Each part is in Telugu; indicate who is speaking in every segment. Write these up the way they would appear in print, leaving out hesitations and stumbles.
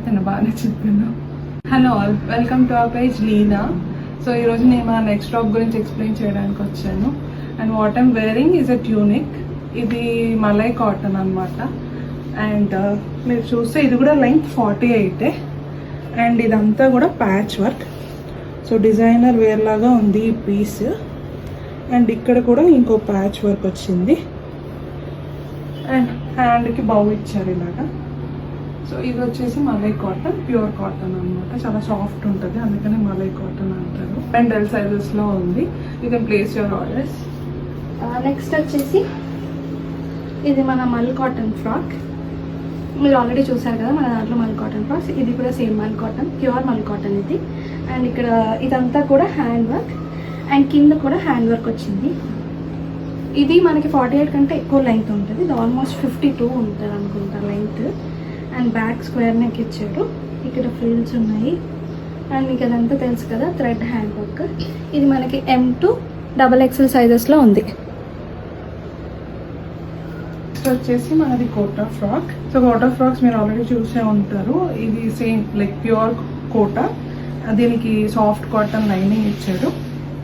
Speaker 1: చెప్పాను, బాగానే చెప్పాను. Hello all, welcome to our page Leena. So ఈరోజు నేను మా నెక్స్ట్ టాప్ గురించి ఎక్స్ప్లెయిన్ చేయడానికి వచ్చాను. And what I'm wearing is a tunic. ఇది మలై కాటన్ అనమాట. అండ్ మీరు చూస్తే ఇది కూడా లెంగ్త్ 48. అండ్ ఇదంతా కూడా patch work. So designer wear లాగా ఉంది ఈ పీస్. అండ్ ఇక్కడ కూడా ఇంకో ప్యాచ్ వర్క్ వచ్చింది. అండ్ హ్యాండ్కి బౌ ఇచ్చారు ఇలాగా. సో ఇది వచ్చేసి మలై కాటన్, ప్యూర్ కాటన్ అనమాట. చాలా సాఫ్ట్ ఉంటుంది, అందుకని మలై కాటన్ అంటారు. అండ్ ఎల్ సైజెస్లో ఉంది. You can place your orders.
Speaker 2: Next వచ్చేసి ఇది మన మల్ కాటన్ ఫ్రాక్. మీరు ఆల్రెడీ చూసారు కదా మన దాంట్లో మల్ కాటన్ ఫ్రాక్స్. ఇది కూడా సేమ్ మల్ కాటన్, ప్యూర్ మల్ కాటన్ ఇది. అండ్ ఇక్కడ ఇదంతా కూడా హ్యాండ్ వర్క్ అండ్ కింద కూడా హ్యాండ్ వర్క్ వచ్చింది. ఇది మనకి 48 కంటే ఎక్కువ లెంగ్త్ ఉంటుంది. ఇది ఆల్మోస్ట్ 52 ఉంటుంది అనుకుంటా length. And back square neck ఇచ్చాడు. ఇక్కడ ఫ్రిల్స్ ఉన్నాయి. అండ్ మీకు అదంతా తెలుసు కదా, థ్రెడ్ హ్యాండ్ వర్క్. ఇది మనకి M to XXL సైజెస్లో ఉంది.
Speaker 1: నెక్స్ట్ వచ్చేసి మనది Kota frock. So Kota frocks మీరు ఆల్రెడీ చూసే ఉంటారు. ఇది సేమ్ లైక్ ప్యూర్ కోటా. దీనికి సాఫ్ట్ కాటన్ లైనింగ్ ఇచ్చారు.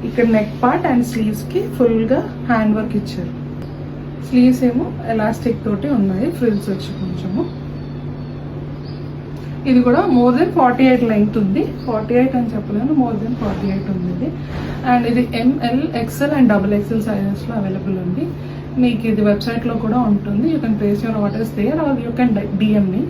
Speaker 1: ఇక్కడ నెక్ పార్ట్ అండ్ స్లీవ్స్కి ఫుల్గా హ్యాండ్ వర్క్ ఇచ్చారు. స్లీవ్స్ ఏమో ఎలాస్టిక్ తోటి ఉన్నాయి, ఫ్రిల్స్ వచ్చి కొంచెము. ఇది కూడా మోర్ దెన్ 48 లెంగ్త్ ఉంది. 48 అని చెప్పలేను, మోర్ దెన్ 48 ఉంది ఇది. అండ్ ఇది ML, XL అండ్ XXL సైజెస్లో అవైలబుల్ ఉంది. మీకు ఇది వెబ్సైట్లో కూడా ఉంటుంది. You can place your orders there or you can DM me.